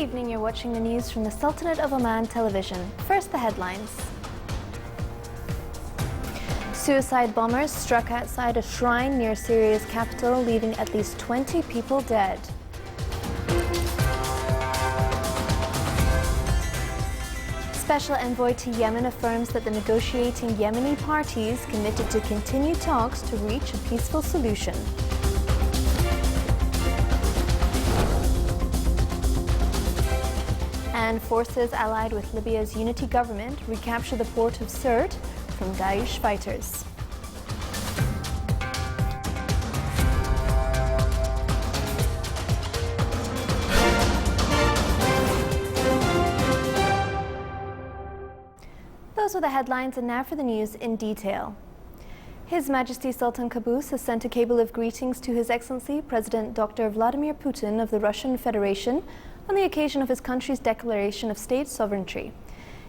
evening, you're watching the news from the Sultanate of Oman television. First, the headlines. Suicide bombers struck outside a shrine near Syria's capital, leaving at least 20 people dead. Special envoy to Yemen affirms that the negotiating Yemeni parties committed to continue talks to reach a peaceful solution. And forces allied with Libya's unity government recapture the port of Sirte from Daesh fighters. Those were the headlines, and now for the news in detail. His Majesty Sultan Qaboos has sent a cable of greetings to His Excellency President Dr. Vladimir Putin of the Russian Federation on the occasion of his country's declaration of state sovereignty.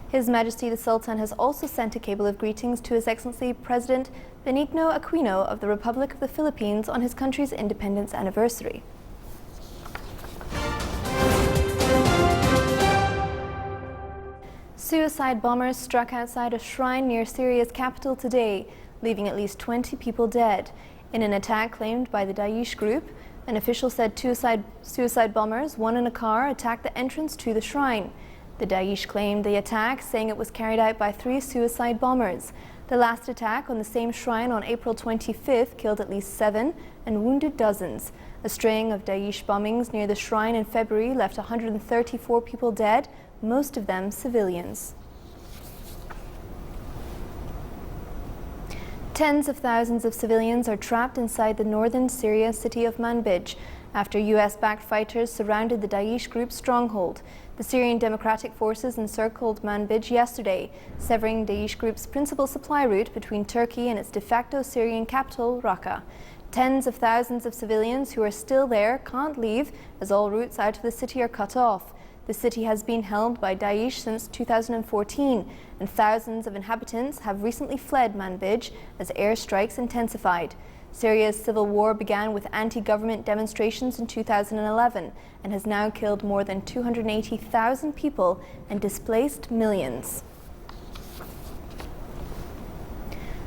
His Majesty the Sultan has also sent a cable of greetings to His Excellency President Benigno Aquino of the Republic of the Philippines on his country's independence anniversary. Suicide bombers struck outside a shrine near Syria's capital today, leaving at least 20 people dead. In an attack claimed by the Daesh group, an official said suicide bombers, one in a car, attacked the entrance to the shrine. The Daesh claimed the attack, saying it was carried out by 3 suicide bombers. The last attack on the same shrine on April 25th killed at least 7 and wounded dozens. A string of Daesh bombings near the shrine in February left 134 people dead, most of them civilians. Tens of thousands of civilians are trapped inside the northern Syria city of Manbij after US-backed fighters surrounded the Daesh group's stronghold. The Syrian Democratic Forces encircled Manbij yesterday, severing Daesh group's principal supply route between Turkey and its de facto Syrian capital, Raqqa. Tens of thousands of civilians who are still there can't leave as all routes out of the city are cut off. The city has been held by Daesh since 2014, and thousands of inhabitants have recently fled Manbij as airstrikes intensified. Syria's civil war began with anti-government demonstrations in 2011 and has now killed more than 280,000 people and displaced millions.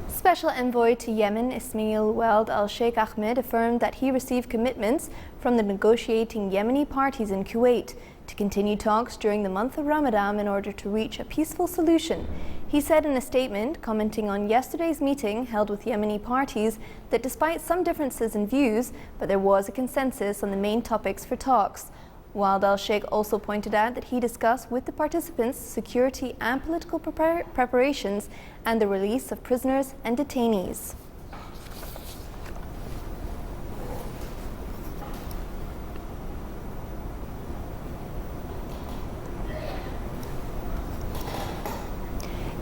Special envoy to Yemen, Ismail Weld al-Sheikh Ahmed, affirmed that he received commitments from the negotiating Yemeni parties in Kuwait to continue talks during the month of Ramadan in order to reach a peaceful solution. He said in a statement, commenting on yesterday's meeting held with Yemeni parties, that despite some differences in views, but there was a consensus on the main topics for talks. Wald al-Sheikh also pointed out that he discussed with the participants security and political preparations and the release of prisoners and detainees.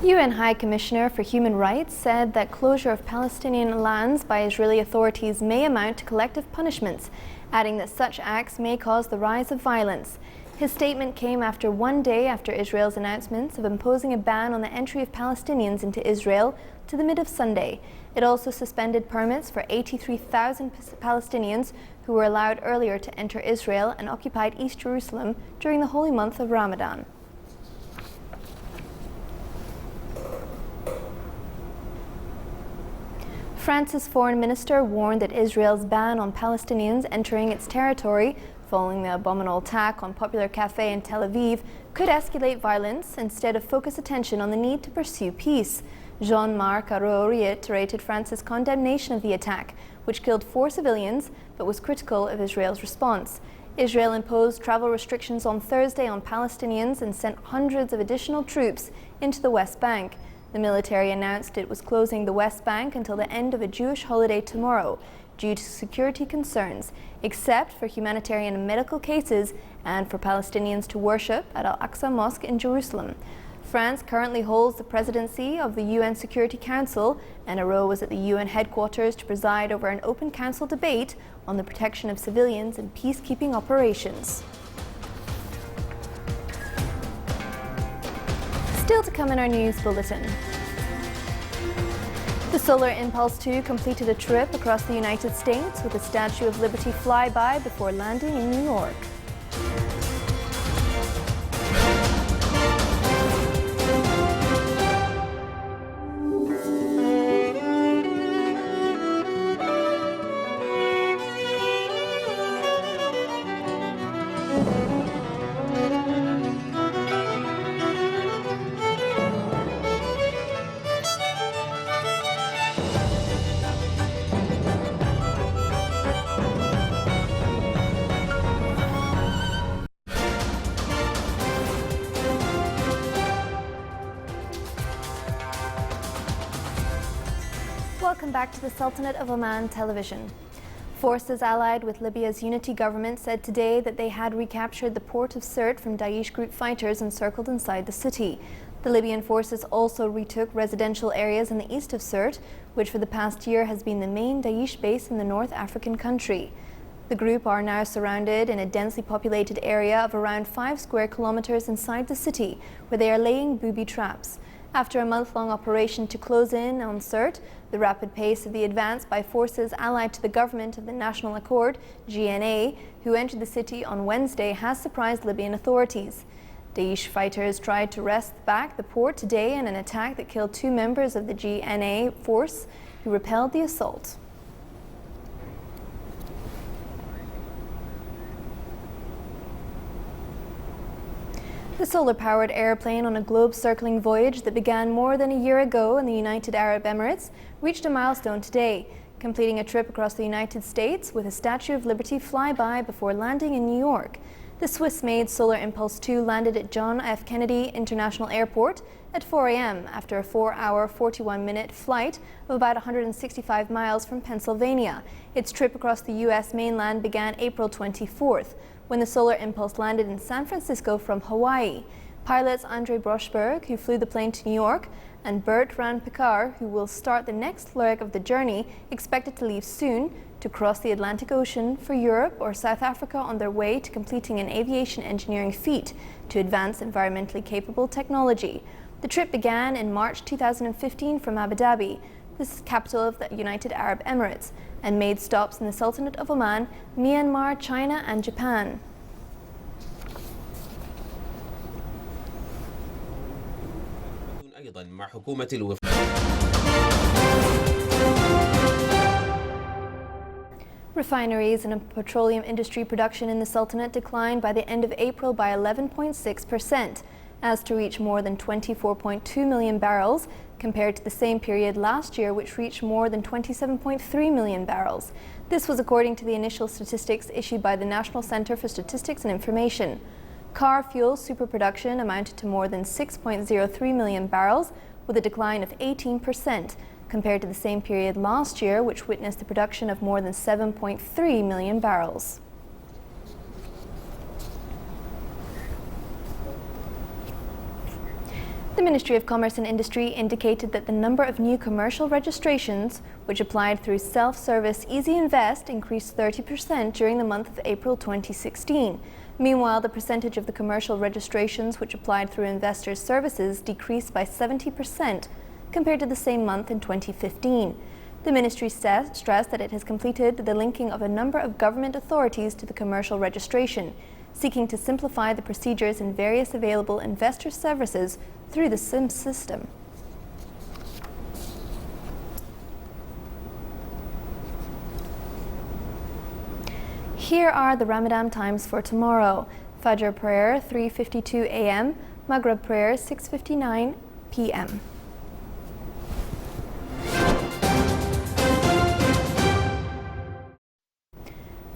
UN High Commissioner for Human Rights said that closure of Palestinian lands by Israeli authorities may amount to collective punishments, adding that such acts may cause the rise of violence. His statement came after 1 day after Israel's announcements of imposing a ban on the entry of Palestinians into Israel to the mid of Sunday. It also suspended permits for 83,000 Palestinians who were allowed earlier to enter Israel and occupied East Jerusalem during the holy month of Ramadan. France's foreign minister warned that Israel's ban on Palestinians entering its territory following the abominable attack on Popular Cafe in Tel Aviv could escalate violence instead of focus attention on the need to pursue peace. Jean-Marc Ayrault reiterated France's condemnation of the attack, which killed 4 civilians, but was critical of Israel's response. Israel imposed travel restrictions on Thursday on Palestinians and sent hundreds of additional troops into the West Bank. The military announced it was closing the West Bank until the end of a Jewish holiday tomorrow due to security concerns, except for humanitarian and medical cases and for Palestinians to worship at Al-Aqsa Mosque in Jerusalem. France currently holds the presidency of the UN Security Council, and Ayrault was at the UN headquarters to preside over an open council debate on the protection of civilians in peacekeeping operations. Still to come in our news bulletin. The Solar Impulse 2 completed a trip across the United States with a Statue of Liberty flyby before landing in New York. welcome back to the Sultanate of Oman television. Forces allied with Libya's unity government said today that they had recaptured the port of Sirte from Daesh group fighters encircled inside the city. The Libyan forces also retook residential areas in the east of Sirte, which for the past year has been the main Daesh base in the North African country. The group are now surrounded in a densely populated area of around 5 square kilometers inside the city, where they are laying booby traps. After a month-long operation to close in on Sirte, the rapid pace of the advance by forces allied to the government of the National Accord, GNA, who entered the city on Wednesday, has surprised Libyan authorities. Daesh fighters tried to wrest back the port today in an attack that killed 2 members of the GNA force who repelled the assault. The solar-powered airplane on a globe-circling voyage that began more than a year ago in the United Arab Emirates reached a milestone today, completing a trip across the United States with a Statue of Liberty flyby before landing in New York. The Swiss-made Solar Impulse 2 landed at John F. Kennedy International Airport at 4 a.m. after a 4-hour, 41-minute flight of about 165 miles from Pennsylvania. Its trip across the U.S. mainland began April 24th, when the Solar Impulse landed in San Francisco from Hawaii. Pilots Andre Broschberg, who flew the plane to New York, and Bertrand Piccard, who will start the next leg of the journey, expected to leave soon to cross the Atlantic Ocean for Europe or South Africa on their way to completing an aviation engineering feat to advance environmentally capable technology. The trip began in March 2015 from Abu Dhabi, the capital of the United Arab Emirates, and made stops in the Sultanate of Oman, Myanmar, China, and Japan. Refineries and petroleum industry production in the Sultanate declined by the end of April by 11.6%, as to reach more than 24.2 million barrels, compared to the same period last year, which reached more than 27.3 million barrels. This was according to the initial statistics issued by the National Center for Statistics and Information. Car fuel superproduction amounted to more than 6.03 million barrels, with a decline of 18%, compared to the same period last year, which witnessed the production of more than 7.3 million barrels. The Ministry of Commerce and Industry indicated that the number of new commercial registrations, which applied through self-service Easy Invest, increased 30% during the month of April 2016. Meanwhile, the percentage of the commercial registrations which applied through Investors Services decreased by 70% compared to the same month in 2015. The ministry stressed that it has completed the linking of a number of government authorities to the commercial registration, seeking to simplify the procedures in various available investor services through the SIM system. Here are the Ramadan times for tomorrow. Fajr prayer 3:52 a.m., Maghrib prayer 6:59 p.m.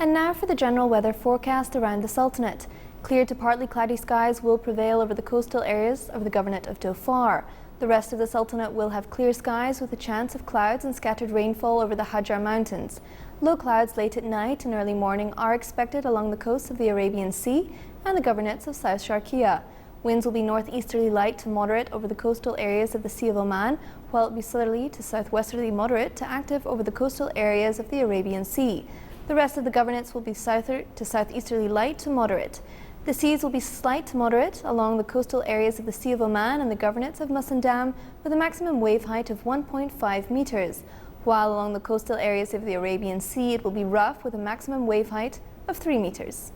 And now for the general weather forecast around the Sultanate. Clear to partly cloudy skies will prevail over the coastal areas of the Governorate of Dhofar. The rest of the Sultanate will have clear skies with a chance of clouds and scattered rainfall over the Hajar Mountains. Low clouds late at night and early morning are expected along the coasts of the Arabian Sea and the governorates of South Sharqiya. Winds will be northeasterly light to moderate over the coastal areas of the Sea of Oman, while it will be southerly to southwesterly moderate to active over the coastal areas of the Arabian Sea. The rest of the governorates will be southerly to southeasterly light to moderate. The seas will be slight to moderate along the coastal areas of the Sea of Oman and the governorates of Musandam, with a maximum wave height of 1.5 meters, while along the coastal areas of the Arabian Sea it will be rough with a maximum wave height of 3 meters.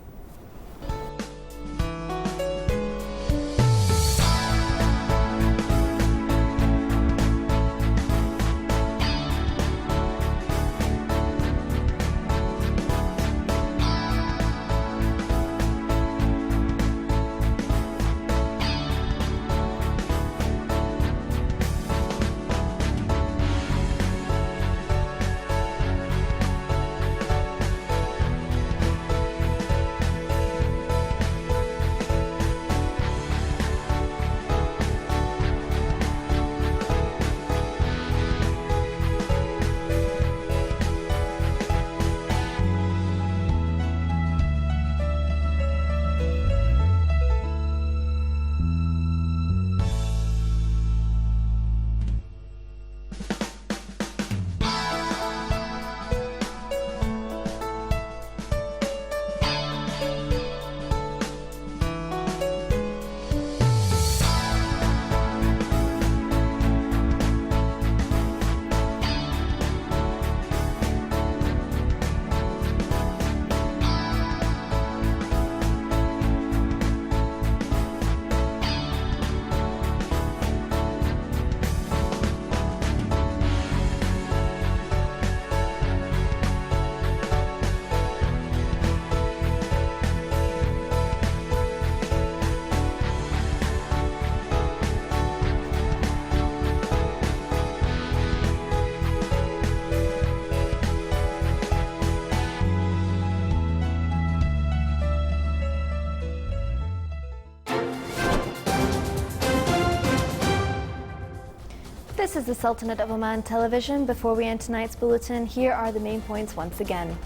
This is the Sultanate of Oman television. Before we end tonight's bulletin, here are the main points once again.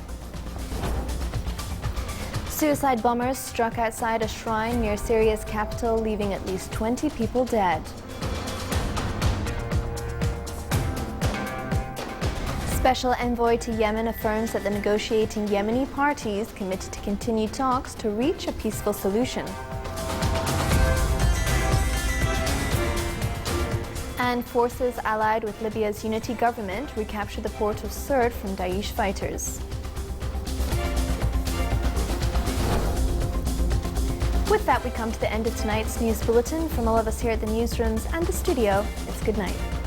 Suicide bombers struck outside a shrine near Syria's capital, leaving at least 20 people dead. Special envoy to Yemen affirms that the negotiating Yemeni parties committed to continue talks to reach a peaceful solution. And forces allied with Libya's unity government recapture the port of Sirte from Daesh fighters. With that, we come to the end of tonight's news bulletin. From all of us here at the newsrooms and the studio, it's good night.